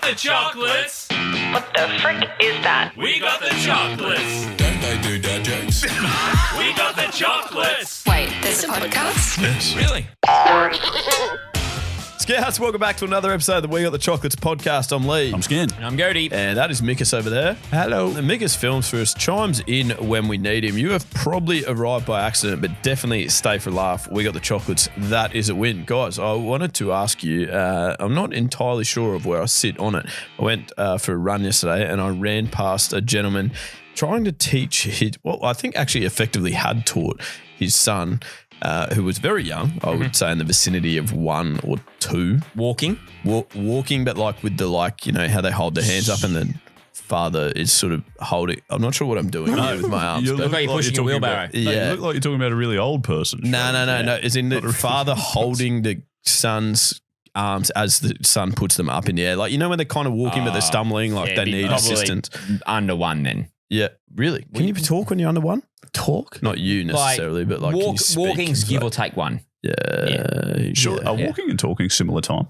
the chocolates. What the frick is that? We got the chocolates. Don't they do dad jokes? We got the chocolates. Wait, there's a podcast? Yes. Really? Scouts, welcome back to another episode of the We Got the Chocolates podcast. I'm Leigh. I'm Skin. And I'm Gode. And that is Mickus over there. Hello. And Mickus films for us, chimes in when we need him. You have probably arrived by accident, but definitely stay for a laugh. We Got the Chocolates. That is a win. Guys, I wanted to ask you, I'm not entirely sure of where I sit on it. I went for a run yesterday and I ran past a gentleman trying to teach I think actually effectively had taught his son, who was very young, I would say in the vicinity of 1 or 2. Walking. Walking, but like with the how they hold their hands up and the father is sort of holding. I'm not sure what I'm doing here with my arms. You but Look like you're pushing a wheelbarrow. You look like you're talking about a really old person. No. As in the father holding the son's arms as the son puts them up in the air. Like, when they're kind of walking but they're stumbling, like they need assistance. Under 1 then. Yeah, really. Can you talk when you're under 1? Talk? Not you necessarily, but like can you speak? Walking's give or take 1. Yeah. Sure. Are walking and talking similar time?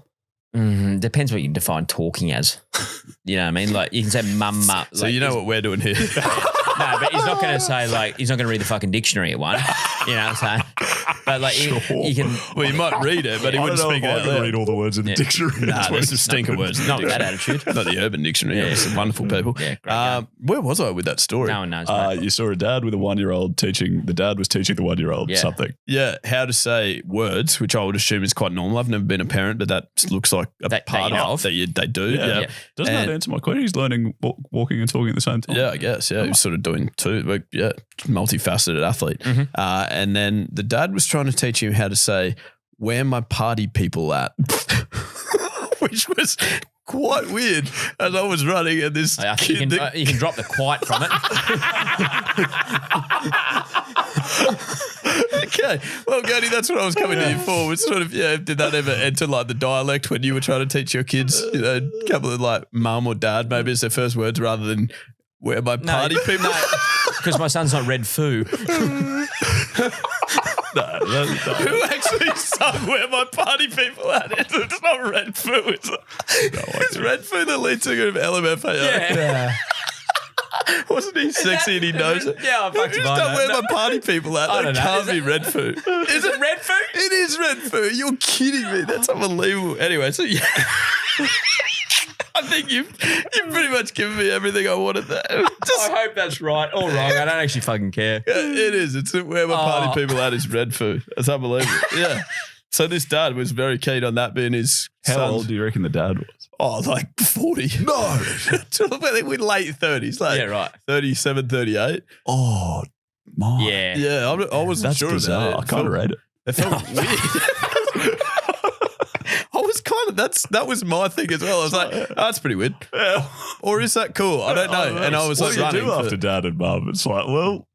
Depends what you define talking as. You know what I mean? Like you can say mum. So you know what we're doing here. No, but he's not going to say he's not going to read the fucking dictionary at 1. You know what I'm saying? But like you can. Well, you might read it, but he wouldn't speak it out loud. Read all the words in the dictionary. Nah, there's some stinker words. Not with that attitude. Not the Urban Dictionary. Yeah. Some wonderful people. Yeah, great guy. Where was I with that story? No one knows. Mate. You saw a dad with a 1-year-old teaching. The dad was teaching the 1-year-old something. Yeah, how to say words, which I would assume is quite normal. I've never been a parent, but that looks like a part of that they do. Yeah. Doesn't that answer my question? He's learning walking and talking at the same time. Yeah, I guess. Yeah, he was sort of doing two. But yeah, multifaceted athlete. And then the dad was trying to teach him how to say, "Where my party people at?" Which was quite weird as I was running and this kid. You can drop the quite from it. Okay. Well, Gode, that's what I was coming to you for. Was sort of, did that ever enter like the dialect when you were trying to teach your kids, a couple of like mum or dad, maybe it's their first words rather than where my party people? No, because my son's not red foo. Who actually sung Where My Party People At? It's not Red Foo, is it? It's Red Foo, the lead singer of LMFAO. Yeah. Wasn't he sexy and he knows it? Yeah, I fucked Who's him done on Where that. My Party People At? I That don't know. can't be Red Foo. Is it red foo? It is Red Foo. You're kidding me. That's unbelievable. Anyway, so yeah. I think you've pretty much given me everything I wanted there. I hope that's right or wrong. I don't actually fucking care. It is. It's Where My Party People At is Red Foo. That's unbelievable. Yeah. So this dad was very keen on that being his How son's. old do you reckon the dad was? Oh, like 40. No. We're late 30s. Like Yeah, right. 37, 38. Oh, my. Yeah. Yeah, I wasn't That's sure bizarre. of that. I kind of read it. It felt weird. I was that was my thing as well. I was like, oh, that's pretty weird. Or is that cool? I don't know. And I was what like do you running do after dad and mum? It's like, well,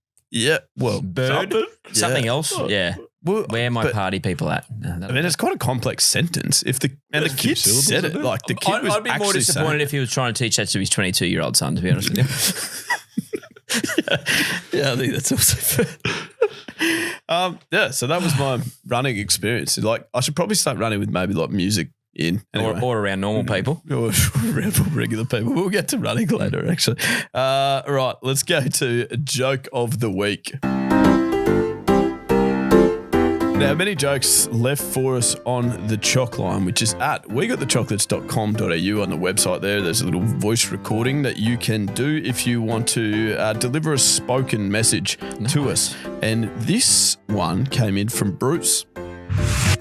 Bird. Something else. Yeah. Well, Where my party people at? I mean, it's quite a complex sentence. The kid said it, like the kid was I'd be more actually disappointed saying if he was trying to teach that to his 22-year-old son, to be honest with you. Yeah, I think that's also fair. So that was my running experience. Like, I should probably start running with maybe like music in. Anyway. Or around normal people. Or around regular people. We'll get to running later, actually. Right, let's go to Joke of the Week. Now, many jokes left for us on the Choc line, which is at wegotthechocolates.com.au on the website there. There's a little voice recording that you can do if you want to deliver a spoken message to us. And this one came in from Bruce.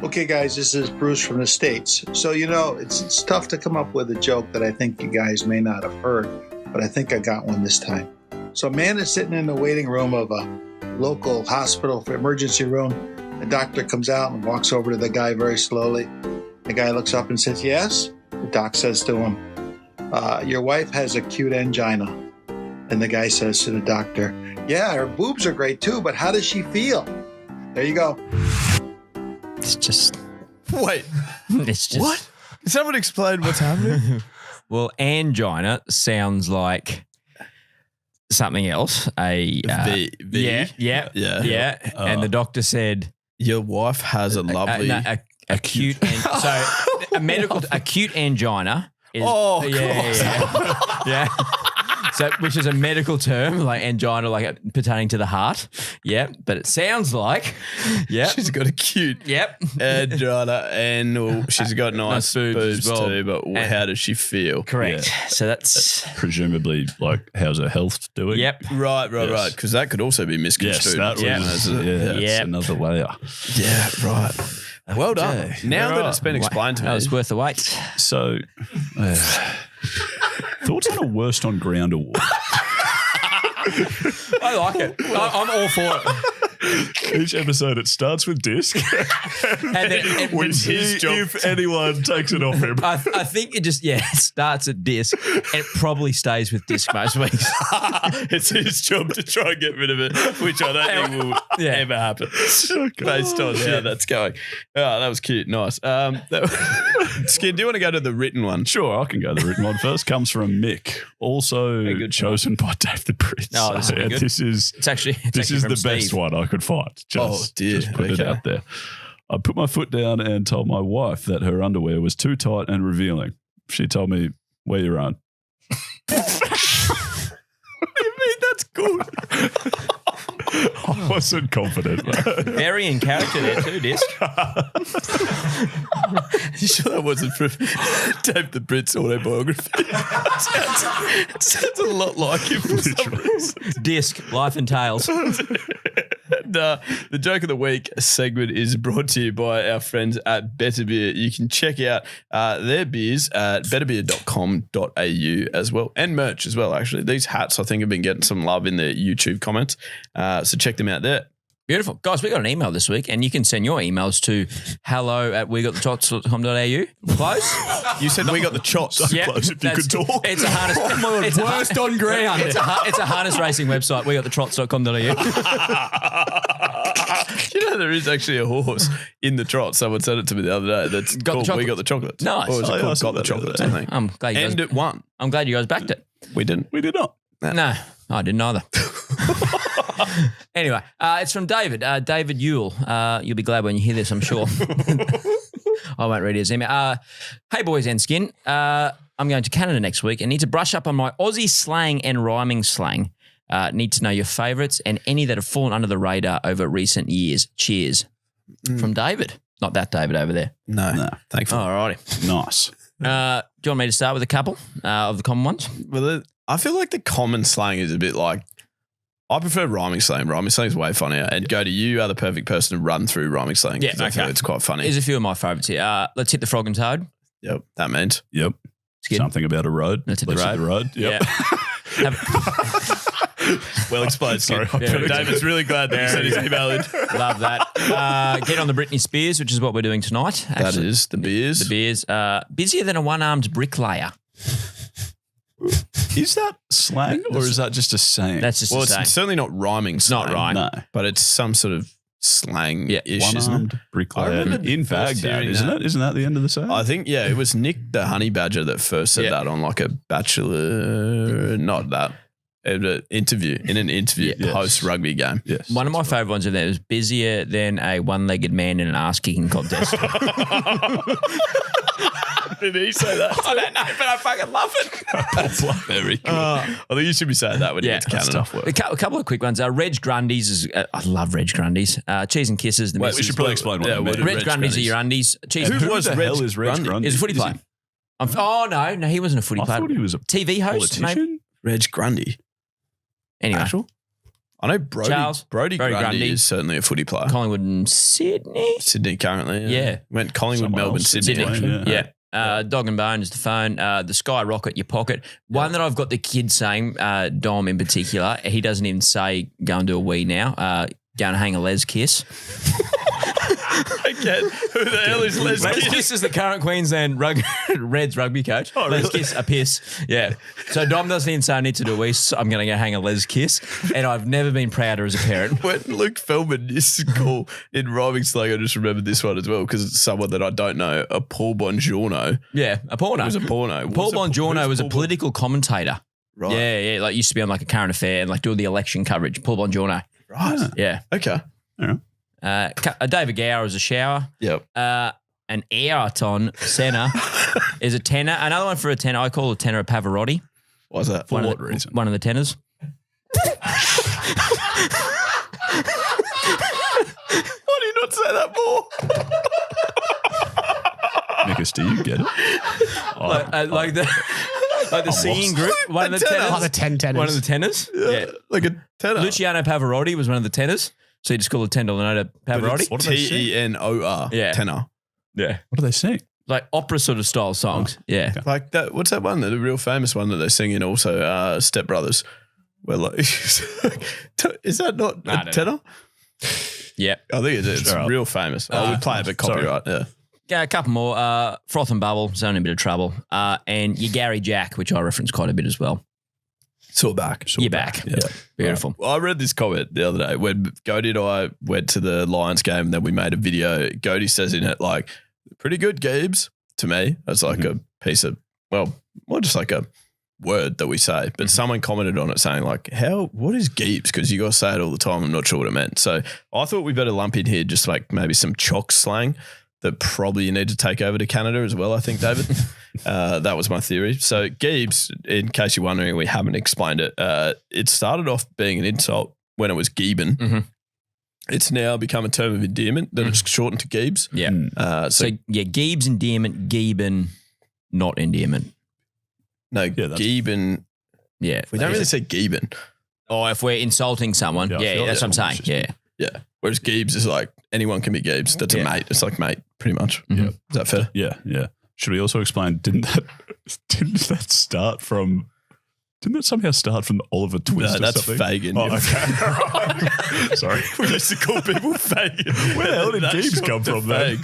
Okay, guys, this is Bruce from the States. So, it's tough to come up with a joke that I think you guys may not have heard, but I think I got one this time. So a man is sitting in the waiting room of a local hospital for emergency room. The doctor comes out and walks over to the guy very slowly. The guy looks up and says, "Yes?" The doc says to him, "Your wife has acute angina." And the guy says to the doctor, "Yeah, her boobs are great too, but how does she feel?" There you go. It's just... Wait, It's just... what? Can someone explain what's happening? Well, angina sounds like something else. V. Yeah. And the doctor said... Your wife has a lovely... acute. So a medical acute angina Yeah. So, which is a medical term, like angina, like pertaining to the heart. Yep. But it sounds like, She's got a cute Yep. angina and she's got nice boobs as well. too, but how does she feel? Correct. So that's Presumably, like, how's her health doing? yep. Right. Yes. Because that could also be Yes, misconstrued. that was that's Yep. another layer. Yeah, right. Well done. Okay. Now that Right. it's been explained to That me, was worth the wait. So, thoughts on a worst on ground award? I like it. I'm all for it. Each episode, it starts with Disc. And then We see if anyone takes it off him. I think it just it starts at disc and it probably stays with disc most weeks. it's his job to try and get rid of it, which I don't think will ever happen based on how that's going. Oh, that was cute. Nice. Skin, do you want to go to the written one? Sure, I can go the written one first. Comes from Mick, also good chosen by Dave the Prince. Oh, this will be good. This is It's actually the from best Steve. one I could find. Just put it Okay. out there. I put my foot down and told my wife that her underwear was too tight and revealing. She told me, "Wear your own." What do you mean that's good? I wasn't confident. Very in character there too, disc. You sure that wasn't from Dave the Brit's autobiography? It sounds a lot like him for some reason. Disc, life and tales. And, the joke of the week segment is brought to you by our friends at Better Beer. You can check out their beers at betterbeer.com.au as well, and merch as well, actually. These hats, I think, have been getting some love in the YouTube comments. So check them out there. Beautiful. Guys, we got an email this week and you can send your emails to hello@wegotthetrots.com.au. Close? You said we got the chots. Yep. Close if you could talk. It's a harness. It's worst on ground. It's a harness racing website. Wegotthetrots.com.au. You know, there is actually a horse in the trot. Someone said it to me the other day. That's Got the called We chocolates. Got the Chocolates. Nice. Or is it Oh, yeah, I called saw Got the that the other Chocolates, day. I think. I'm glad you And guys. it won. I'm glad you guys backed it. We didn't. We did not. No, I didn't either. Anyway, it's from David. David Yule. You'll be glad when you hear this, I'm sure. I won't read his email. Hey, boys and skin. I'm going to Canada next week and need to brush up on my Aussie slang and rhyming slang. Need to know your favourites and any that have fallen under the radar over recent years. Cheers. From David. Not that David over there. No. Thankfully. All righty. Nice. Do you want me to start with a couple of the common ones? Well, I feel like the common slang is a bit like, I prefer rhyming slang. Rhyming slang is way funnier. And Gode, you are the perfect person to run through rhyming slang. Yeah, 'cause I feel okay. it's quite funny. Here's a few of my favourites here. Let's hit the frog and toad. Yep, that means. Yep. Skid. Something about a road. Let's hit the road. Yep. Yeah. Well explained. Sorry, Skid. I David's really glad that you sent his email in. Love that. Get on the Britney Spears, which is what we're doing tonight. That Actually, is the beers. the beers. Busier than a one-armed bricklayer. Is that slang or is that just a saying? That's just Well, a saying. it's certainly not rhyming It's not slang, rhyme. no. but it's some sort of slang-ish, isn't it? One-armed bricklayer I remember in first Baghdad, hearing isn't that. it? Isn't that the end of the saying? I think, yeah, it was Nick the Honey Badger that first said Yeah. that on like a bachelor, not that, in an interview Yes. post-rugby game. yes. One of my favourite ones of there was busier than a one-legged man in an ass-kicking contest. Did he say that? I don't know, but I fucking love it. Very cool. I think you should be saying that when you Yeah, get to Canada. tough work. A couple of quick ones. Reg Grundy's is. I love Reg Grundy's. Cheese and kisses. The Wait, missus. we should probably explain what Yeah, that what means. did Reg Grundy's are your undies. Cheese. Who was the Reg hell is Reg Grundy? Grundy? He's a footy player. No, he wasn't a footy I player. thought he was a TV host, maybe. politician. Reg Grundy. Anyway, Actual? I know Brody. Charles, Brody Brody Grundy, Grundy. is certainly a footy player. Collingwood and Sydney. Sydney currently. Yeah. Went Collingwood, Someone Melbourne, else. Sydney. Sydney. Sydney. Yeah. Dog and Bone is the phone. The Skyrocket, your pocket. One that I've got the kid saying, Dom in particular, he doesn't even say go and do a wee now. Go and hang a les kiss. Again, who the hell is Les Les Kiss? Kiss is the current Queensland Reds rugby coach. Oh, Les really? Kiss, a piss. Yeah. So Dom doesn't even say I need to do a wee. So I'm going to go hang a Les Kiss. And I've never been prouder as a parent. When Luke Feldman used to call in rhyming slang, I just remembered this one as well because it's someone that I don't know, a Paul Bongiorno. Yeah, a porno. It was a porno. Paul Bongiorno was a political commentator. Right. Yeah, like used to be on like a current affair and like doing the election coverage. Paul Bongiorno. Right. Yeah. Okay. David Gower as a shower. Yep. An Ayrton centre. is a tenor. Another one for a tenor. I call a tenor a Pavarotti. Why's that? For what reason? One of the tenors. Why do you not say that more? Mickus, do you get it? Like the singing group. One of the tenors. Like the 10 tenors. One of the tenors. Yeah. Like a tenor. Luciano Pavarotti was one of the tenors. So you just call a tenor Pavarotti. What do they sing? Tenor. Yeah. Tenor. Yeah. What do they sing? Like opera sort of style songs. Yeah. okay. Like that. What's that one? The real famous one that they sing in also Step Brothers. Where like, is that not a tenor? Yeah. I think it's Sure. real famous. We play it, but copyright. Yeah. Yeah, a couple more. Froth and Bubble, it's only a bit of trouble. And your Gary Jack, which I reference quite a bit as well. Saw back. You're back. Yeah. Beautiful. Well, I read this comment the other day when Gode and I went to the Lions game and then we made a video. Gode says in it, like, pretty good, Gibbs, to me. That's like a piece of, well, more just like a word that we say. But someone commented on it saying, like, what is Gibbs? Because you guys say it all the time. I'm not sure what it meant. So I thought we better lump in here just like maybe some Choccie slang that probably you need to take over to Canada as well, I think, David. That was my theory. So Gibbs, in case you're wondering, we haven't explained it. It started off being an insult when it was Gieben. Mm-hmm. It's now become a term of endearment that it's shortened to Gibbs. Yeah. So Gibbs endearment, Gieben not endearment. No, that's- Gieben. Yeah. We don't really say Gieben. Or if we're insulting someone. Yeah, I Yeah, feel that's what I'm like saying. it's Yeah. Yeah. Whereas Gibbs is like anyone can be Gibbs. That's a mate. It's like mate, pretty much. Mhm. Is that fair? Yeah, yeah. Should we also explain, didn't that start from, didn't that somehow start from the Oliver Twist No, or that's something? Fagin. Oh, okay. Sorry. We used to call people Fagin. Where the hell did Gibbs come from then?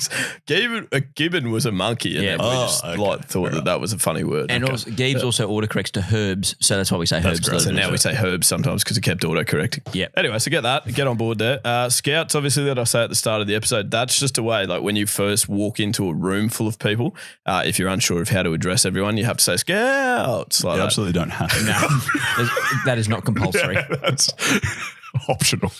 Gibbon was a monkey, and Yeah. then we just thought that was a funny word. And also, Gibbs also autocorrects to herbs, so that's why we say herbs. great. So now we say herbs sometimes because it kept auto-correcting. Yeah. Anyway, so get on board there. Scouts, obviously, that I say at the start of the episode, that's just a way, like when you first walk into a room full of people, if you're unsure of how to address everyone, you have to say Scouts. Like You that. absolutely don't have to. That is not compulsory. Yeah, that's optional.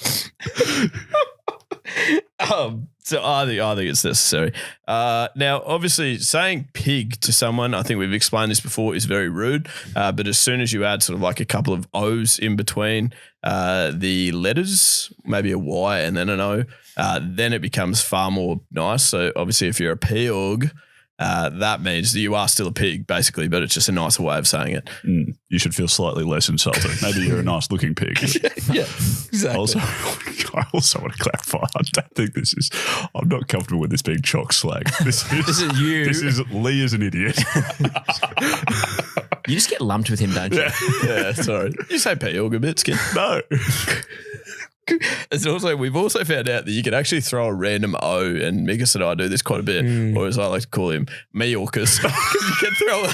So I think it's necessary. Now, obviously, saying pig to someone, I think we've explained this before, is very rude. But as soon as you add sort of like a couple of O's in between the letters, maybe a Y and then an O, then it becomes far more nice. So obviously, if you're a pig, that means that you are still a pig, basically, but it's just a nicer way of saying it. You should feel slightly less insulted. Maybe you're a nice looking pig. Yeah, exactly. I also want to clarify. I don't think I'm not comfortable with this being Choccie slang. This is you. This is Leigh is an idiot. You just get lumped with him, don't you? Yeah, sorry. You say pig a bit, Skin. No. It's also, we've also found out that you can actually throw a random O, and Mickus and I do this quite a bit, or as I like to call him, Mickus, because you can throw a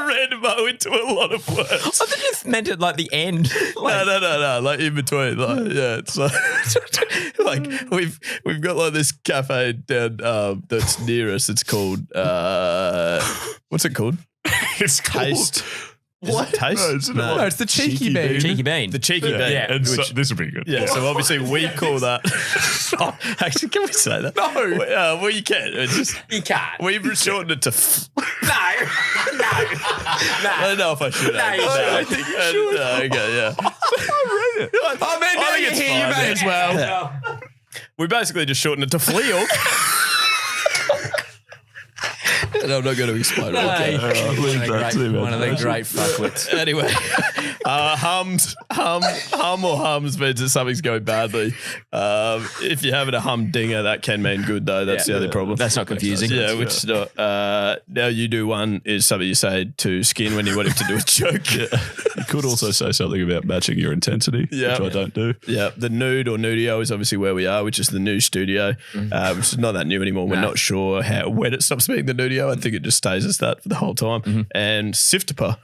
random O into a lot of words. I thought you meant it like the end. No, like in between, like yeah. It's like we've got like this cafe down that's near us. It's called what's it called? It's Taste. What? Taste? No, No, it's the Cheeky Bean. Cheeky bean. The cheeky bean. Yeah. And so, this will be good. Yeah, so obviously we call that. Actually, can we say that? No. Well, you can. It's just, You can't. we've shortened it to. No. I don't know if I should. No, you should. I think you should. Okay, yeah. I mean, I think it's you fine, may yeah. as well. We basically just shortened it to Fleal. And I'm not going to explain No. it. One of the great fuckwits. Anyway, hum or hums means that something's going badly. If you're having a humdinger, that can mean good though. That's the only problem. That's not confusing. Yeah, which is not. Now you do one is something you say to Skin when you want him to do a joke. You could also say something about matching your intensity, Yeah. which I don't do. Yeah, the nude or nudio is obviously where we are, which is the new studio, which is not that new anymore. We're not sure when it stops being the nudio. I think it just stays as that for the whole time. And Siftipa,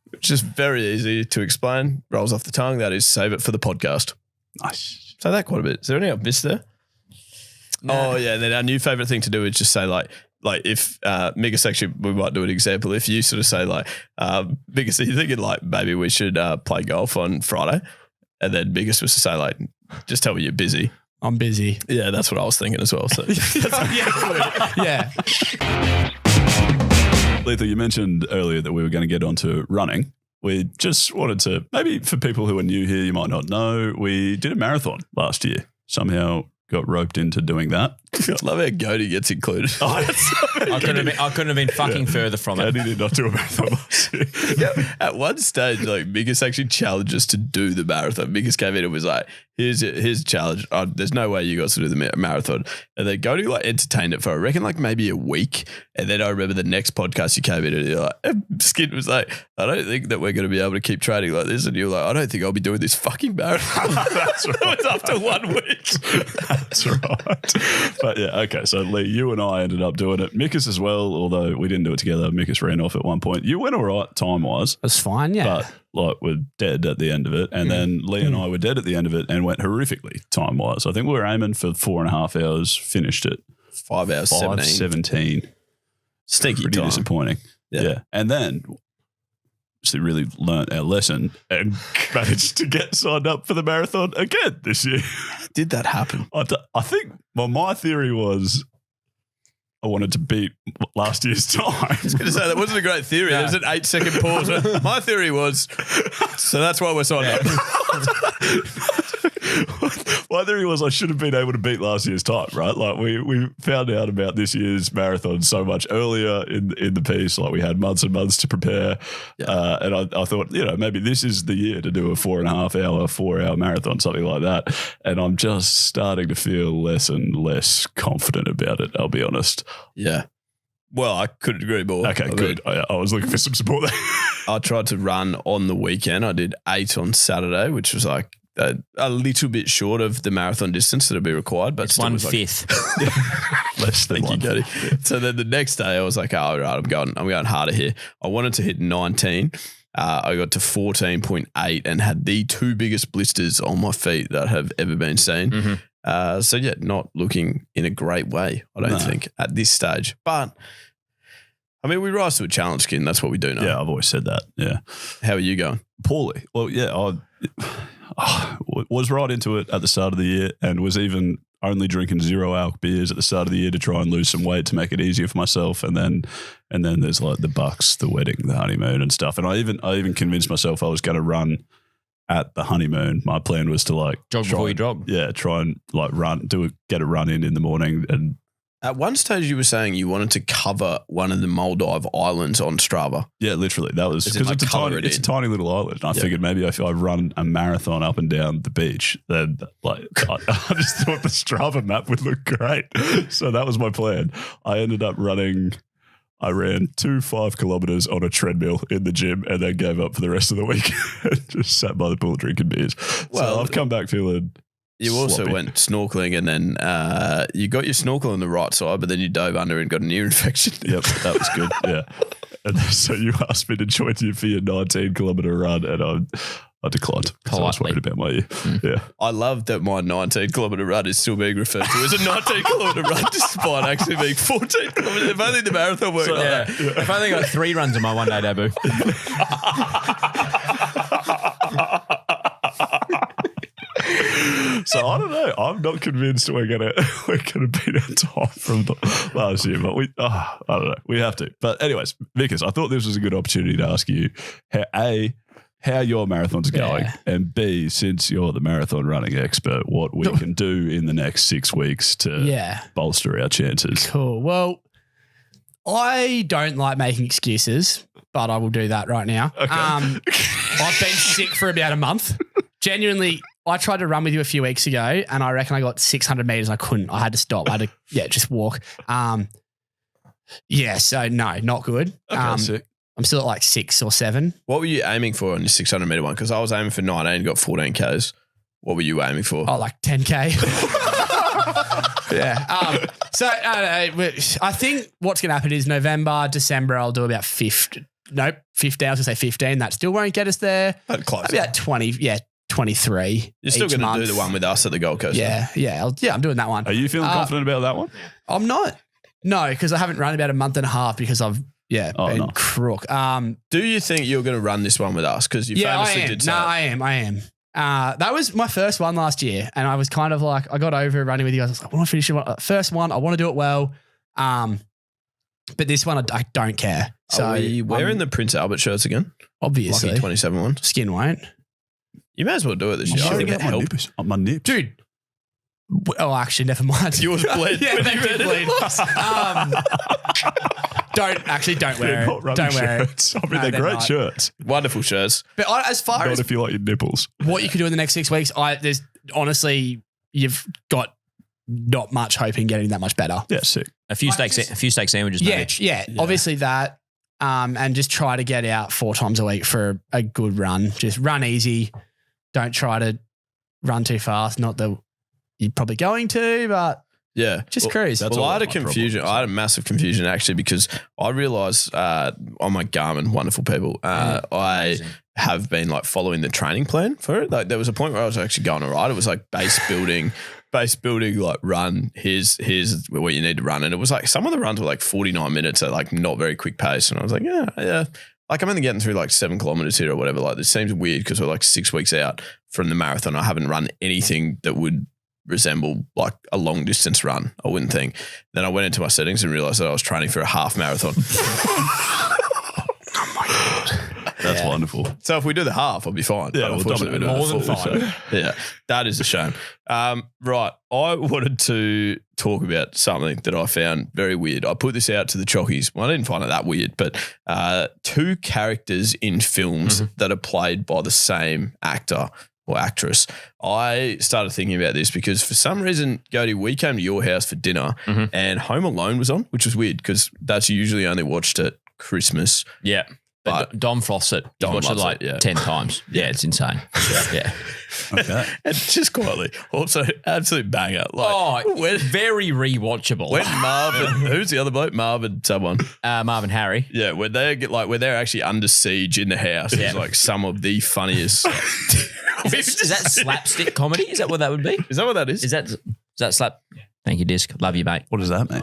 which is very easy to explain, rolls off the tongue. That is save it for the podcast. Nice. Say that quite a bit. Is there anything I've missed there? Oh, yeah. And then our new favourite thing to do is just say like if Mickus, actually, we might do an example. If you sort of say like, Mickus, are you thinking like maybe we should play golf on Friday? And then Mickus was to say like, just tell me you're busy. I'm busy. Yeah, that's what I was thinking as well. So Yeah. Leigh, you mentioned earlier that we were going to get onto running. We just wanted to, maybe for people who are new here, you might not know, we did a marathon last year. Somehow got roped into doing that. I love how Gode gets included. I couldn't have been fucking further from it. Gode did not do a marathon last year. Yeah. At one stage, like Mickus actually challenged us to do the marathon. Mickus came in and was like, here's a challenge. There's no way you guys to do the marathon. And then Gode like entertained it for, I reckon, like maybe a week. And then I remember the next podcast you came in and you're like, Skin was like, I don't think that we're going to be able to keep training like this. And you're like, I don't think I'll be doing this fucking marathon. That's right. It was after 1 week. That's right. But yeah, okay. So Leigh, you and I ended up doing it. Mickus as well, although we didn't do it together. Mickus ran off at one point. You went all right time-wise. That's fine, yeah. But like we're dead at the end of it. And then Leigh and I were dead at the end of it and went horrifically time-wise. I think we were aiming for 4.5 hours, finished it 5 hours, 5:17. Stinky Pretty time. disappointing. Yeah. And then we really learnt our lesson and managed to get signed up for the marathon again this year. Did that happen? I think, well, my theory was I wanted to beat last year's time. I was going to say, that wasn't a great theory. There was an 8-second pause. My theory was, so that's why we're signed up. My theory was I should have been able to beat last year's time, right? Like we found out about this year's marathon so much earlier in the piece. Like we had months and months to prepare. Yeah. And I thought, maybe this is the year to do a 4.5 hour, 4 hour marathon, something like that. And I'm just starting to feel less and less confident about it, I'll be honest. Yeah. Well, I couldn't agree more. Okay, good. I was looking for some support there. I tried to run on the weekend. I did 8 on Saturday, which was like a little bit short of the marathon distance that would be required, but It's still was 1/5. Less than Thank you, Gode. So then the next day I was like, all right, I'm going harder here. I wanted to hit 19. I got to 14.8 and had the 2 biggest blisters on my feet that have ever been seen. Mm-hmm. So yeah, not looking in a great way, I don't think, at this stage. But I mean, we rise to a challenge, Skin. That's what we do now. Yeah, I've always said that. Yeah. How are you going? Poorly. Well, yeah, I was right into it at the start of the year and was even only drinking 0 alc beers at the start of the year to try and lose some weight to make it easier for myself. And then there's like the bucks, the wedding, the honeymoon and stuff. And I even convinced myself I was going to run at the honeymoon. My plan was to like Jog before you drop. Yeah, try and like get a run in the morning. And At one stage you were saying you wanted to cover one of the Maldive islands on Strava. yeah, literally that was As in, because like, colour it it's a in. tiny little island. And I figured maybe if I run a marathon up and down the beach, then like I just thought the Strava map would look great. So that was my plan. I ran 2 5 kilometers on a treadmill in the gym and then gave up for the rest of the week and just sat by the pool drinking beers. Well, so I've come back feeling You also sloppy. went snorkeling and then you got your snorkel on the right side, but then you dove under and got an ear infection. Yep, that was good. Yeah. And so you asked me to join you for your 19-kilometer run and I declined because I was Politely. worried about my ear. Yeah. I love that my 19-kilometer run is still being referred to as a 19-kilometer run despite actually being 14 kilometers. If only the marathon worked like Yeah. that. If I only got 3 runs in my one day debut. So I don't know. I'm not convinced we're gonna beat our time from last year, but I don't know. We have to. But anyways, Mickus, I thought this was a good opportunity to ask you how your marathon's going, and B, since you're the marathon running expert, what we can do in the next 6 weeks to bolster our chances. Cool. Well, I don't like making excuses, but I will do that right now. Okay. I've been sick for about a month. Genuinely, I tried to run with you a few weeks ago and I reckon I got 600 meters. I couldn't. I had to stop. I had to, just walk. So no, not good. Okay, sick. I'm still at like 6 or 7. What were you aiming for on your 600 meter one? Because I was aiming for 19, got 14 Ks. What were you aiming for? Oh, like 10K. Yeah. So I think what's going to happen is November, December, I'll do about 15. Nope, 15. I was going to say 15. That still won't get us there. But close. About 20. Yeah, 23. You're still going to do the one with us at the Gold Coast. Yeah. I'm doing that one. Are you feeling confident about that one? I'm not. No, because I haven't run about a month and a half because I've been crook. Do you think you're going to run this one with us? Because you famously did say I am. That was my first one last year, and I was kind of like, I got over running with you guys. I was like, I want to finish it. First one, I want to do it well. But this one, I don't care. So Are we wearing the Prince Albert shirts again? obviously, Lucky 27 one. Skin won't. You may as well do it this year. I Sure, think got it my helped. nippers. My nips. Dude. Oh, actually, never mind. Yours bled. Yeah, when they you did read it. bleed. Don't wear They're it. not running Don't wear it. shirts. I mean, No, they're they're great not. shirts. Wonderful shirts. But as far Not as if you like your nipples. what you could do in the next 6 weeks, there's honestly, you've got not much hope in getting that much better. Yeah, sick. A few steak sandwiches. Yeah, maybe. yeah, obviously that. And just try to get out 4 times a week for a good run. Just run easy. Don't try to run too fast. Not that you're probably going to, but Yeah. just cruise. that's Well, all I had a my problem, confusion. so. I had a massive confusion actually because I realised on my Garmin, wonderful people, I Amazing. have been like following the training plan for it. Like there was a point where I was actually going all right. It was like base building, like run. Here's what you need to run, and it was like some of the runs were like 49 minutes at like not very quick pace, and I was like, yeah. Like I'm only getting through like 7 kilometers here or whatever. Like this seems weird because we're like 6 weeks out from the marathon. I haven't run anything that would resemble like a long distance run, I wouldn't think. Then I went into my settings and realized that I was training for a half marathon. That's wonderful. So if we do the half, I'll be fine. Yeah, But we'll unfortunately, dominate. we're doing More the than full, fine. so, yeah, that is a shame. Right. I wanted to talk about something that I found very weird. I put this out to the Chockies. Well, I didn't find it that weird, but 2 characters in films that are played by the same actor or actress. I started thinking about this because for some reason, Gode, we came to your house for dinner and Home Alone was on, which was weird because that's usually only watched at Christmas. Yeah. But Dom Fawcett, Dom Dom watched it loves like it, yeah. 10 times. Yeah, it's insane. Yeah. Okay. And just quietly, also absolute banger. Like, Oh, very rewatchable. when Marvin, who's the other bloke? Marvin, someone. Marvin Harry. Yeah, when they get like when they're actually under siege in the house, Yeah. it's like some of the funniest. Is that slapstick comedy? Is that what that would be? Is that what that is? Is that slap? Thank you, Disc. Love you, mate. What does that mean?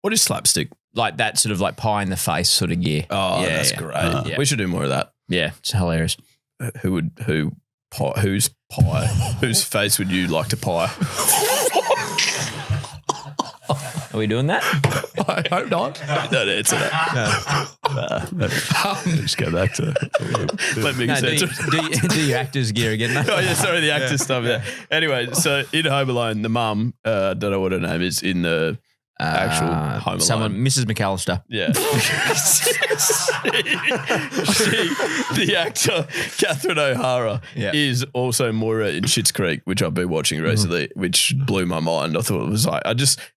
What is slapstick? Like that sort of like pie in the face sort of gear. Oh, Yeah, that's yeah. great. Yeah. We should do more of that. Yeah, it's hilarious. Whose face would you like to pie? Are we doing that? I hope not. Don't answer that. Just go back to. Let me No, answer. do your actor's gear again. Oh yeah, sorry, the actor stuff. Yeah. Anyway, so in Home Alone, the mum, don't know what her name is in the actual Home Alone. Someone, Mrs. McAllister. Yeah. The actor, Catherine O'Hara, Yeah. is also Moira in Schitt's Creek, which I've been watching recently, which blew my mind. I thought it was like,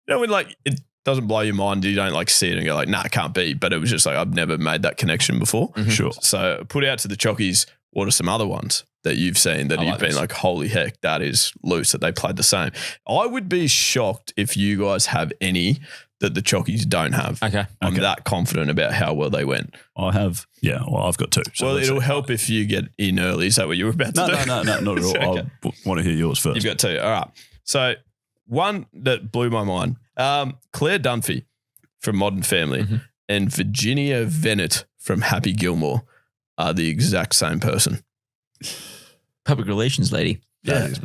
when like it doesn't blow your mind, you don't like see it and go like, nah, it can't be. But it was just like, I've never made that connection before. Sure. So put out to the Chockies, what are some other ones that you've seen that I you've like been this. like, holy heck, that is loose that they played the same. I would be shocked if you guys have any that the Chockies don't have. Okay. I'm that confident about how well they went. I have. Yeah. Well, I've got 2. So Well, let's it'll see. help if you get in early. Is that what you were about to No, do? no, not at all. Okay. I want to hear yours first. You've got 2. All right. So one that blew my mind, Claire Dunphy from Modern Family and Virginia Venet from Happy Gilmore are the exact same person. Public relations lady. This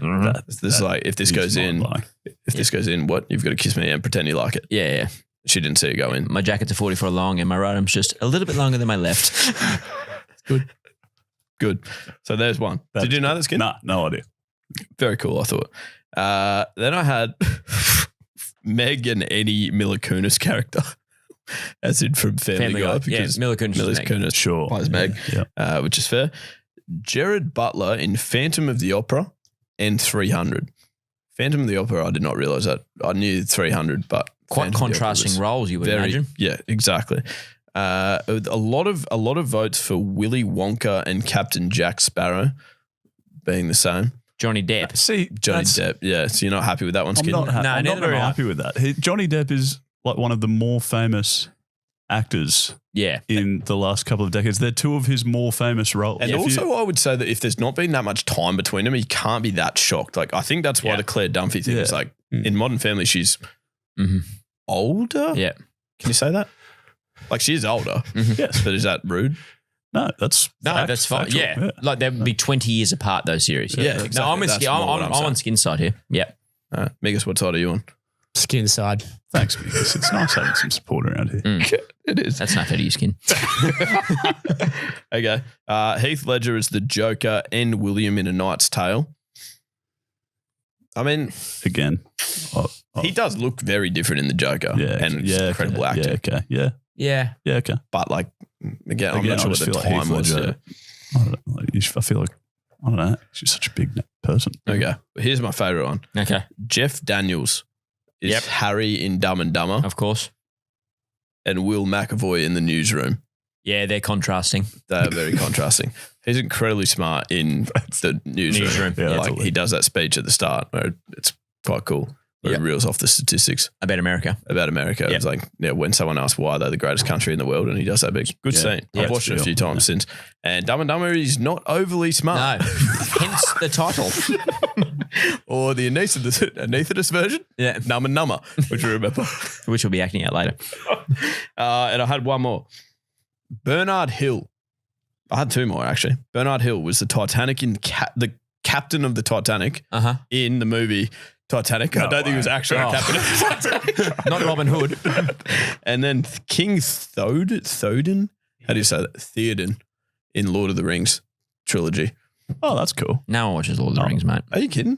is like, if this is goes in, mind-blowing. what? You've got to kiss me and pretend you like it. Yeah, yeah. She didn't see it go in. My jacket's a 44 long and my right arm's just a little bit longer than my left. Good. So there's one. Did you know this, kid? Nah, no idea. Very cool, I thought. Then I had Meg and Eddie Mila Kunis character, as in from Family Guy, because Mila Kunis is Mila Meg. Kunis Sure. plays Meg, Yeah. which is fair. Jared Butler in Phantom of the Opera and 300. Phantom of the Opera, I did not realise that. I knew 300, but Quite Phantom of the Opera contrasting was roles, you would imagine. Yeah, exactly. A lot of votes for Willy Wonka and Captain Jack Sparrow being the same. Johnny Depp. See, Johnny that's- Depp, yeah. So you're not happy with that one, I'm Skin? not, No, I'm neither not very am I. happy with that. Johnny Depp is like one of the more famous actors Yeah. in the last couple of decades. They're 2 of his more famous roles. And If you- also, I would say that if there's not been that much time between them, he can't be that shocked. Like, I think that's why Yeah. the Claire Dunphy thing is Yeah. like, in Modern Family, she's Mhm. older. Yeah. Can you say that? Like, she is older. yes, But is that rude? no, that's No, fact, that's fine. factual. Yeah. Like they would be 20 years apart, those series. Yeah, No, exactly. I'm, That's I'm more what I'm on saying. skin side here. Yeah. Mickus, what side are you on? Skin side. Thanks, Mickus. It's nice having some support around here. It is. That's not fair to you, Skin. Okay. Heath Ledger is the Joker and William in A Knight's Tale. I mean, Again. he does look very different in the Joker. Yeah. And yeah, incredible okay. acting. Yeah, okay. Yeah. Yeah. Yeah, okay. But like, again, I'm Again, not sure I what just the feel like time Heath was. Ledger- I don't know. Like, I feel like, I don't know. She's such a big person. Okay. Here's my favorite one. Okay. Jeff Daniels is Yep. Harry in Dumb and Dumber Of course. and Will McAvoy in The Newsroom. Yeah, they're contrasting. They are very contrasting. He's incredibly smart in the newsroom. Newsroom, yeah, Like totally. he does that speech at the start where it's quite cool. Where Yeah. he reels off the statistics About America. about America. Yeah. It's like, when someone asks why they're the greatest country in the world, and he does that big good Yeah. scene. Yeah, I've watched it a it's few real. times since. And Dumb and Dumber is not overly smart. No. Hence the title. Or the anaesthetist version, Yeah. Numb and Number, which we remember. Which we'll be acting out later. And I had one more. Bernard Hill. I had two more, actually. Bernard Hill was the Titanic in the captain of the Titanic Uh-huh. in the movie Titanic. I don't think he was actually a Oh. captain of the Titanic. Not Robin Hood. And then King Théoden? How do you say that? Theoden in Lord of the Rings trilogy. Oh, that's cool. No one watches Lord of the Rings, mate. Are you kidding?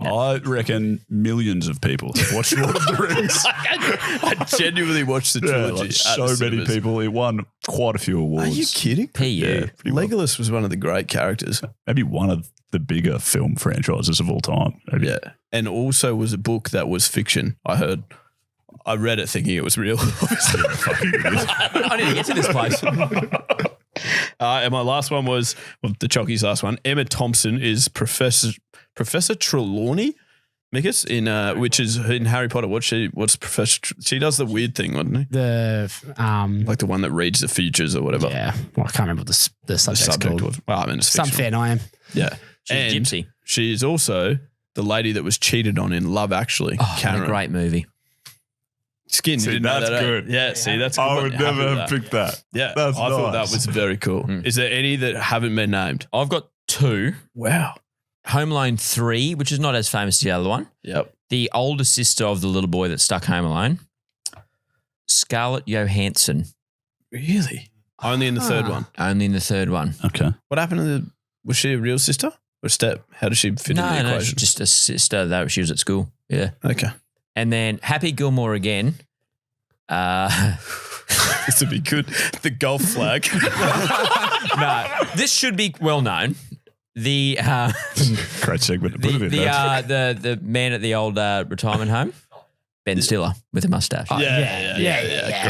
I reckon millions of people have watched Lord of the Rings. I genuinely watched the Yeah, trilogy. like at so the many cinemas. people. It won quite a few awards. Are you kidding? P.U. Yeah, pretty well. Legolas was one of the great characters. Maybe one of the bigger film franchises of all time. Maybe. Yeah. And also was a book that was fiction, I heard. I read it thinking it was real. Obviously. I need to get to this place. And my last one was the Chockie's last one. Emma Thompson is Professor Trelawney, Mickus, in which is in Harry Potter. What's Professor? She does the weird thing, wasn't she? The Like the one that reads the futures or whatever. yeah, well, I can't remember what the The subject's subject called. was. Well, I mean, it's Some fictional. fan I am. Yeah, She's a and gypsy. she is also the lady that was cheated on in Love Actually. Oh, what a great movie. Skin. See, you didn't know that's that, eh? good. Yeah, see, that's. a good I one. would Happy never with have that. picked that. Yeah, That's I thought that nice. was very cool. Is there any that haven't been named? I've got two. Wow. Home Alone 3, which is not as famous as the other one. Yep. The older sister of the little boy that stuck home alone. Scarlett Johansson. Really? Only in the third one. Only in the third one. Okay. What happened to the? Was she a real sister or step? How does she fit in the No, she's equation? just a sister that she was at school. Yeah. Okay. And then Happy Gilmore again. This would be good. The golf flag. No, this should be well known. The Great segment to put it in there. the man at the old retirement home, Ben Stiller with a mustache. yeah.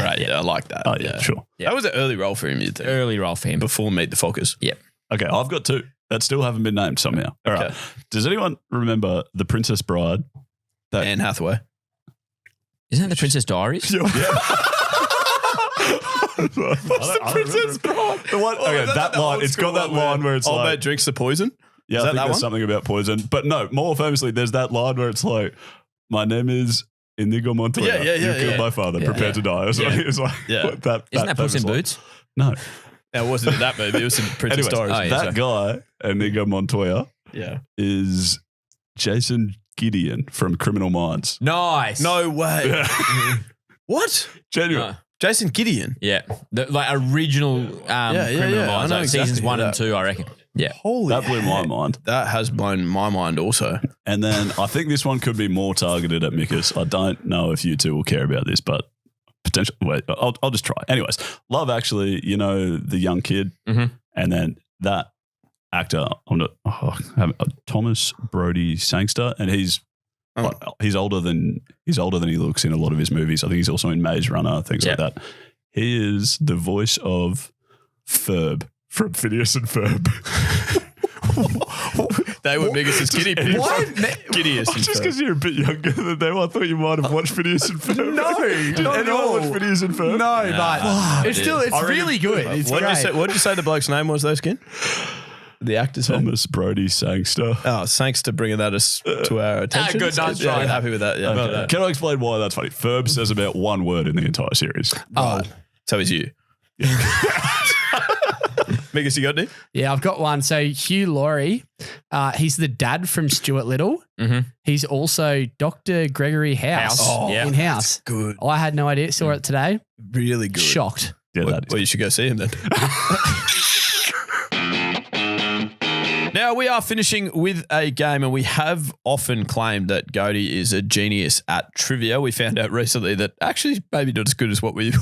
Great. Yeah, I like that. Oh, yeah, sure. Yeah. That was an early role for him, you'd think. Early role for him. Before Meet the Fockers. Yep. Okay, I've got two that still haven't been named somehow. All right. Okay. Does anyone remember The Princess Bride? Anne Hathaway. Isn't that the Princess Diaries? What's the Princess Bride? The one, okay, is that the line. old It's got school that one line where it's Old like, mate drinks the poison. yeah, Is I that think that there's one? something about poison. But no, more famously, there's that line where it's like, my name is Inigo Montoya. Yeah, You killed my father. Prepare to die. It's like, Yeah. Isn't that Puss in famous line. Boots? No. It wasn't in that movie. It was in Princess Anyways, Diaries. Oh, yeah. that guy, Inigo Montoya, Yeah. is Jason Gideon from Criminal Minds. Nice. No way. What? Genuine. No. Jason Gideon. Yeah. The like original Criminal yeah. Minds. I know Like seasons exactly 1 and that. 2, I reckon. Yeah. Holy That blew my heck. mind. That has blown my mind also. And then I think this one could be more targeted at Mickus. I don't know if you two will care about this, but potentially. Wait, I'll just try. Anyways, Love Actually, you know, the young kid, Mhm. and then that actor, Thomas Brody Sangster, and he's older than he looks in a lot of his movies. I think he's also in Maze Runner, things like that. He is the voice of Ferb from Phineas and Ferb. They were biggest as guinea pigs. Gideous. Just because you're a bit younger than them, I thought you might have watched Phineas and Ferb. Did not at anyone all. watch Phineas and Ferb? No, but it's still it's really good. It's What great. did you say the bloke's name was, though, Skin? The actor's name? Thomas Brody Sangster. Oh, thanks to bringing that to our attention. good, nice Yeah, try. happy with that. Yeah. Okay. Can I explain why that's funny? Ferb says about one word in the entire series. Oh, so is you. Mickus, you got any? Yeah, I've got one. So Hugh Laurie, he's the dad from Stuart Little. Mm-hmm. He's also Dr. Gregory House, Yeah. in House. Good. I had no idea. Saw it today. Really good. Shocked. Yeah, Well, that is. well, you should go see him then. Now, we are finishing with a game, and we have often claimed that Gode is a genius at trivia. We found out recently that actually maybe not as good as what we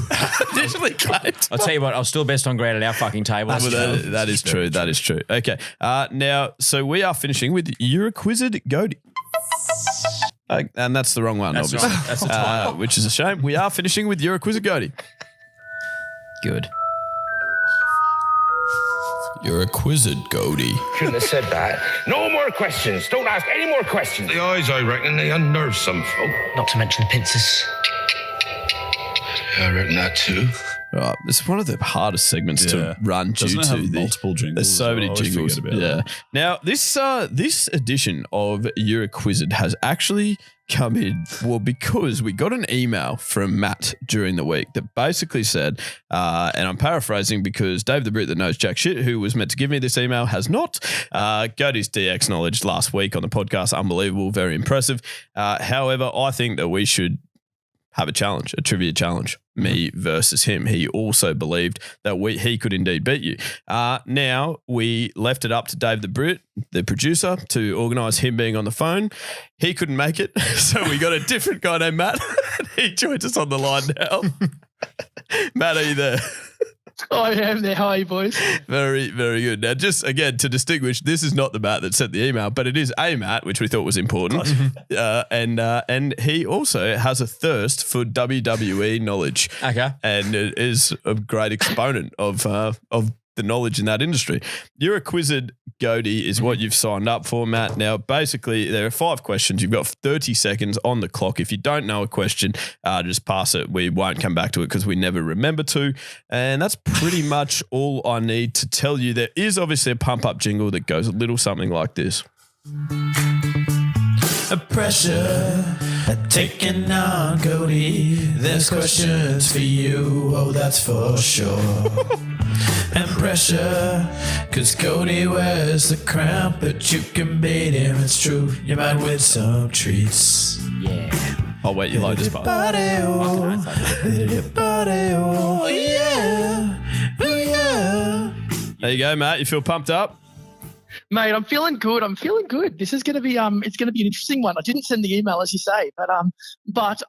initially claimed. I'll tell you what, I was still best on grade at our fucking table. Well, that is true. That is true. Okay. Now, so we are finishing with You're a Quizzard Gode. And that's the wrong one, That's obviously. wrong. That's the title. Which is a shame. We are finishing with You're a Quizzard Gode. Good. You're a Quizzard Gode. Shouldn't have said that. No more questions. Don't ask any more questions. The eyes, I reckon, they unnerve some folk. Not to mention the pincers. Yeah, I reckon that too. Right. It's one of the hardest segments to run due Doesn't it to have the multiple jingles There's so as many well? I always jingles. forget about Yeah. that. Now this edition of You're a Quizzard has actually come in because we got an email from Matt during the week that basically said, and I'm paraphrasing because Dave the Brit that knows jack shit, who was meant to give me this email, has not. Gode's DX knowledge last week on the podcast, unbelievable, very impressive. However, I think that we should have a challenge, a trivia challenge, me versus him. He also believed that he could indeed beat you. Now, we left it up to Dave the Brit, the producer, to organise him being on the phone. He couldn't make it, so we got a different guy named Matt. He joins us on the line now. Matt, are you there? I am there. How are you, boys? Very, very good. Now, just again, to distinguish, this is not the Matt that sent the email, but it is a Matt, which we thought was important. And he also has a thirst for WWE knowledge. Okay. And is a great exponent of the knowledge in that industry. You're a Quizzard Gode is what you've signed up for, Matt. Now, basically, there are 5 questions. You've got 30 seconds on the clock. If you don't know a question, just pass it. We won't come back to it because we never remember to. And that's pretty much all I need to tell you. There is obviously a pump-up jingle that goes a little something like this. A pressure taking on Gode. There's questions for you, oh that's for sure. And pressure, cause Gode wears the crown, but you can beat him, it's true. You might win some treats. Yeah. I'll wait, you like this part. Body, oh, yeah, oh yeah. There you go, Matt. You feel pumped up? Mate, I'm feeling good. This is going to be it's going to be an interesting one. I didn't send the email, as you say, but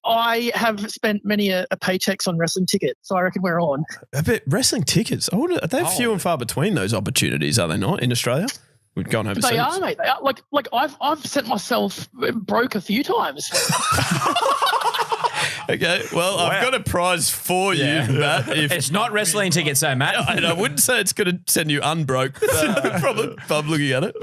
I have spent many a paychecks on wrestling tickets, so I reckon we're on. I bet wrestling tickets. Are they few and far between those opportunities? Are they not in Australia? We've gone overseas. They are, mate. They are. Like I've sent myself broke a few times. Okay, well, I've got a prize for you, Matt. It's not wrestling tickets, though, Matt. And I wouldn't say it's going to send you unbroke. Probably, I'm looking at it.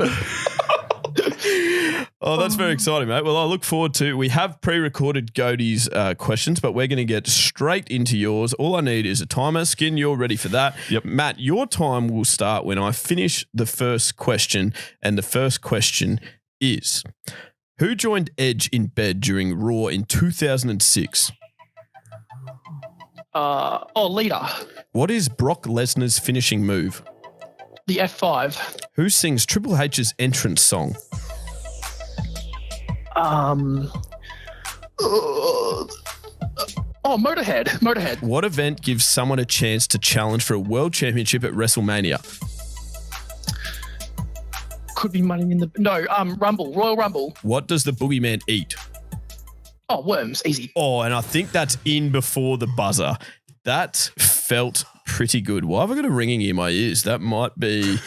Oh, that's very exciting, mate. Well, I look forward to. We have pre-recorded Gode's questions, but we're going to get straight into yours. All I need is a timer. Skin, you're ready for that. Yep. Matt, your time will start when I finish the first question, and the first question is: who joined Edge in bed during Raw in 2006? Leader. What is Brock Lesnar's finishing move? The F5. Who sings Triple H's entrance song? Motorhead. What event gives someone a chance to challenge for a world championship at WrestleMania? Could be money in the Rumble. Royal Rumble. What does the boogeyman eat? Oh, worms. Easy. Oh, and I think that's in before the buzzer. That felt pretty good. Why have I got a ringing in my ears? That might be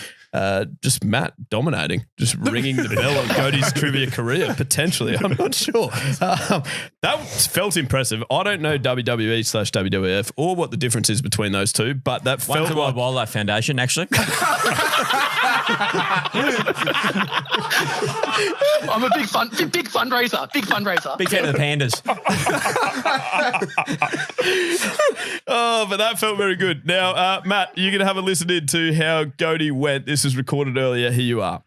just Matt dominating, just ringing the bell on Gode's trivia career, potentially. I'm not sure. That felt impressive. I don't know WWE/WWF or what the difference is between those two, but that felt One's the like World Wildlife Foundation, actually. I'm a big fundraiser. Big fan of the pandas. Oh, but that felt very good. Now, Matt, you're going to have a listen into how Gode went. This was recorded earlier. Here you are.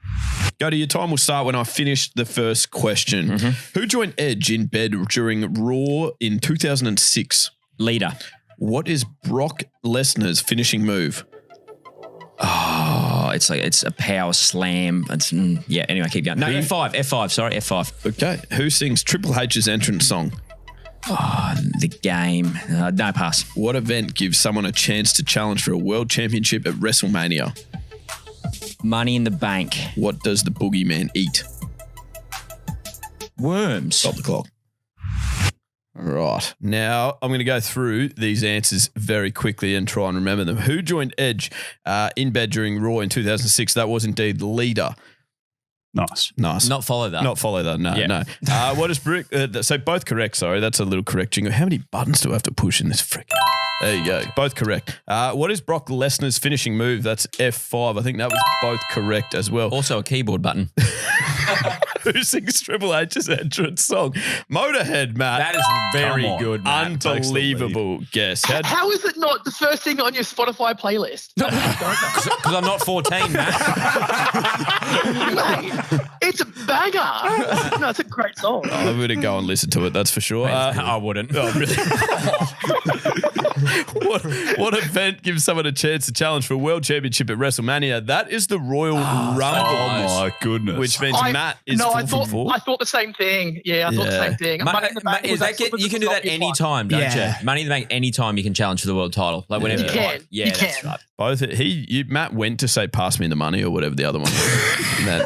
Gode, your time will start when I finish the first question. Who joined Edge in bed during Raw in 2006? Leader. What is Brock Lesnar's finishing move? it's a power slam. Anyway, keep going. No, F5. Sorry, F5. Okay. Who sings Triple H's entrance song? Oh, the game. No, pass. What event gives someone a chance to challenge for a world championship at WrestleMania? Money in the Bank. What does the boogeyman eat? Worms. Stop the clock. Right. Now, I'm going to go through these answers very quickly and try and remember them. Who joined Edge in bed during Raw in 2006? That was indeed Leader. Nice. Not follow that. No. What is Brick? So both correct. Sorry, that's a little correct jingle. How many buttons do I have to push in this frick? There you go. Both correct. What is Brock Lesnar's finishing move? That's F5. I think that was both correct as well. Also a keyboard button. Who sings Triple H's entrance song? Motorhead, Matt. That is very good, Matt. Unbelievable guess. How is it not the first thing on your Spotify playlist? Because I'm not 14, Matt. Mate, it's a banger. No, it's a great song. I'm going to go and listen to it, that's for sure. I wouldn't. Oh, really? What event gives someone a chance to challenge for a world championship at WrestleMania? That is the Royal Rumble. Oh, my goodness. Which means Matt is I thought the same thing. Yeah, I thought the same thing. You can do that anytime, don't you? Money in the Bank, anytime you can challenge for the world title. Like whenever you can. Yeah, that's right. Both Matt went to say pass me the money or whatever the other one was. No,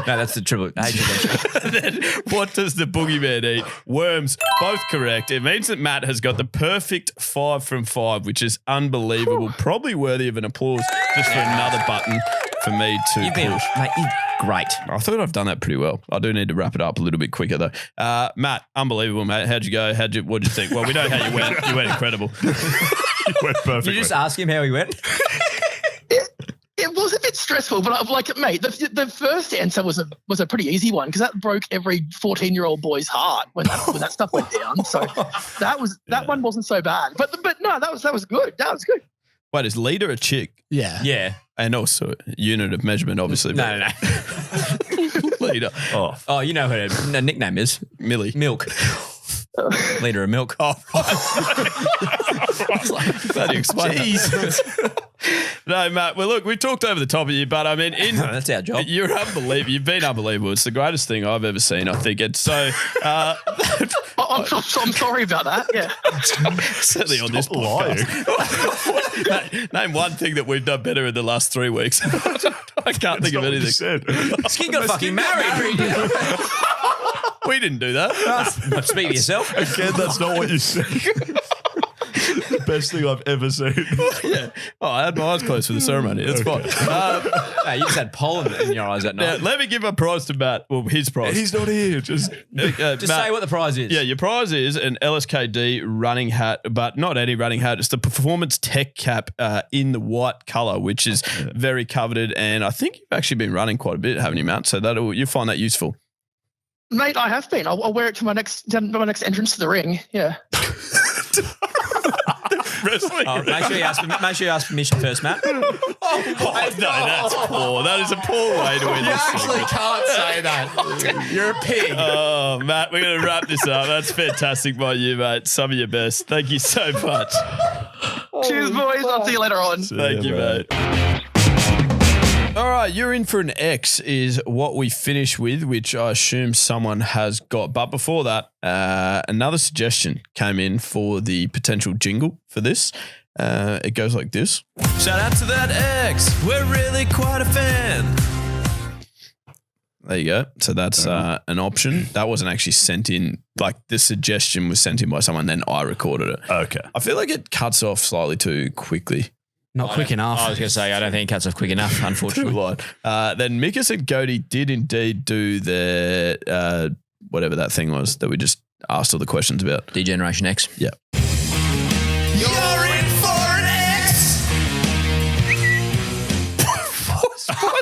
that's the Triple H. Then what does the boogeyman eat? Worms. Both correct. It means that Matt has got the perfect 5 from 5, which is unbelievable. Probably worthy of an applause just for another button for me to push. Mate, you're great. I thought I've done that pretty well. I do need to wrap it up a little bit quicker though. Matt, unbelievable, mate. How'd you go? What'd you think? Well, we know how you went. You went incredible. You went perfectly. Did you just ask him how he went? It was a bit stressful, but I'm like, mate, the first answer was a pretty easy one because that broke every 14-year-old boy's heart when that stuff went down. So that one wasn't so bad. But no, that was good. That was good. Wait, is Leader a chick? Yeah. And also unit of measurement, obviously. No. Leader. Oh, you know what her nickname is? Millie. Milk. Liter of milk. Oh, how do you explain that? No, Matt. Well, look, we talked over the top of you, but I mean, that's our job. You're unbelievable. You've been unbelievable. It's the greatest thing I've ever seen. I think it's so. I'm sorry about that. Yeah. Certainly on this podcast. Name one thing that we've done better in the last 3 weeks. I can't think of anything. Skin got fucking married. We didn't do that. Speak for yourself. Again, that's not what you said. Best thing I've ever seen. Yeah. Oh, I had my eyes closed for the ceremony. It's fine. You just had pollen in your eyes that night. Now, let me give a prize to Matt. Well, his prize. He's not here. Just Matt, say what the prize is. Yeah, your prize is an LSKD running hat, but not any running hat. It's the Performance Tech cap in the white colour, which is very coveted. And I think you've actually been running quite a bit, haven't you, Matt? So you'll find that useful. Mate, I have been. I'll wear it to my next entrance to the ring. Yeah. Wrestling. Make sure you ask permission first, Matt. No, that's poor. That is a poor way to end You this actually segment. can't say that. You're a pig. Oh, Matt, we're going to wrap this up. That's fantastic by you, mate. Some of your best. Thank you so much. Cheers, boys. I'll see you later on. Thank you, mate. All right, you're in for an X is what we finish with, which I assume someone has got. But before that, another suggestion came in for the potential jingle for this. It goes like this. Shout out to that X. We're really quite a fan. There you go. So that's an option. That wasn't actually sent in. Like the suggestion was sent in by someone, then I recorded it. okay. I feel like it cuts off slightly too quickly. Not quick enough. I was going to say, I don't think it cuts off quick enough, unfortunately. Then Mickus and Gode did indeed do their whatever that thing was that we just asked all the questions about. Degeneration X. Yeah. You're in for an X.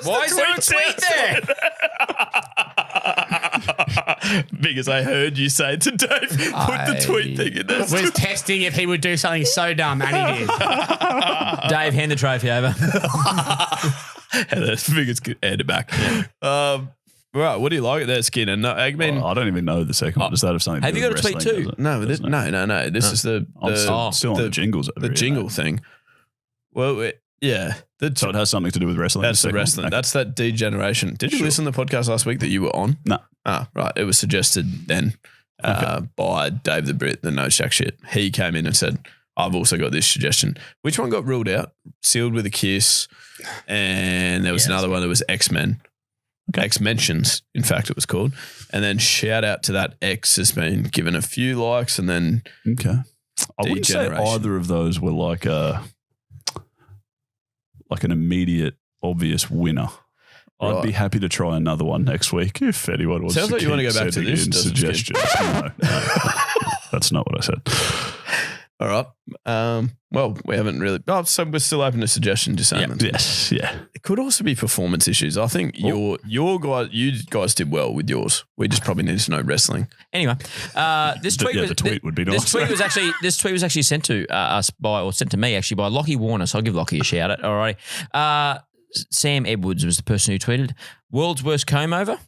Why is there a tweet there? Because I heard you say to Dave, put the tweet thing in there. Was testing if he would do something so dumb, and he did. Dave, hand the trophy over. And the fingers could hand it back. Right, what do you like at that skin? And I mean, I don't even know the second one. Does that have something? Have to you do got with a tweet wrestling, too? does it? No. This is the I'm still on the jingles. Over the here, jingle mate. thing. Well, Yeah. So it has something to do with wrestling. That's the second one? wrestling. Okay. That's that degeneration. Did you listen to the podcast last week that you were on? No. Ah, right. It was suggested then by Dave the Brit, the No Shack shit. He came in and said, I've also got this suggestion. Which one got ruled out? Sealed with a Kiss. And there was another one that was X-Men. Okay. X-Mentions, in fact, it was called. And then shout out to that X has been given a few likes and then Okay. I wouldn't say degeneration. either of those were like an immediate, obvious winner. I'd be happy to try another one next week if anyone wants Sounds to like you keep want to go back to sending this, in doesn't it, suggestions. No, that's not what I said. all right. Well, we haven't really. Oh, so we're still open to suggestions. Just saying. Yes, yeah. It could also be performance issues. I think you guys did well with yours. We just probably need to know wrestling. Anyway, this tweet The tweet would be nice. This tweet was actually sent to us sent to me actually by Lockie Warner. So I'll give Lockie a shout out. All right. Sam Edwards was the person who tweeted, "World's worst comb over? ?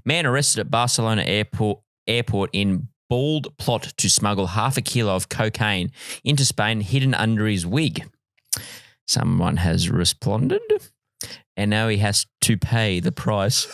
Man arrested at Barcelona airport in bold plot to smuggle 0.5 kilo of cocaine into Spain hidden under his wig." Someone has responded, and now he has to pay the price.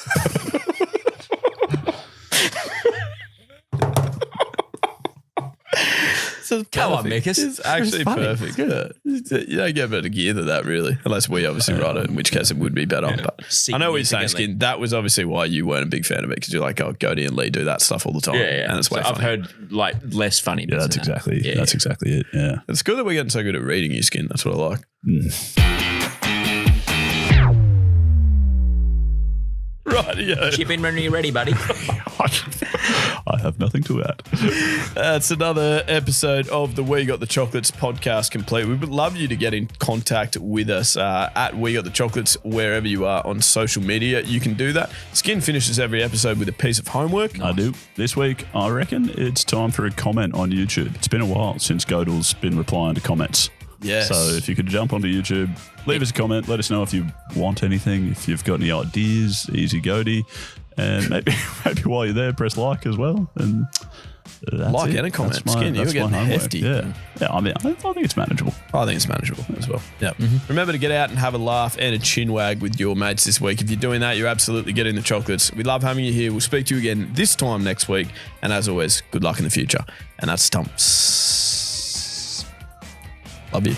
Come on, Mickus. It's actually perfect. Yeah. You don't get better gear than that, really, unless we obviously write it, in which case it would be better. But I know what you're saying, Skin. That was obviously why you weren't a big fan of it, because you're like, oh, Gode and Leigh do that stuff all the time. Yeah. And it's way funny. I've heard like less funny. Yeah, that's exactly it. Yeah. It's good that we're getting so good at reading you, Skin. That's what I like. Right, yeah. Chip in when you're ready, buddy. I have nothing to add. That's another episode of the We Got the Chocolates podcast complete. We would love you to get in contact with us at We Got the Chocolates wherever you are on social media. You can do that. Skin finishes every episode with a piece of homework. I do. This week, I reckon it's time for a comment on YouTube. It's been a while since Godel's been replying to comments. Yes. So if you could jump onto YouTube, leave us a comment, let us know if you want anything, if you've got any ideas, easy Gode, and maybe while you're there, press like as well. And that's Like it. and a comment. That's Skin, you're my getting homework. hefty. Yeah. I mean, I think it's manageable. I think it's manageable as well. Yeah. Remember to get out and have a laugh and a chin wag with your mates this week. If you're doing that, you're absolutely getting the chocolates. We love having you here. We'll speak to you again this time next week. And as always, good luck in the future. And that's Stumps. Love you.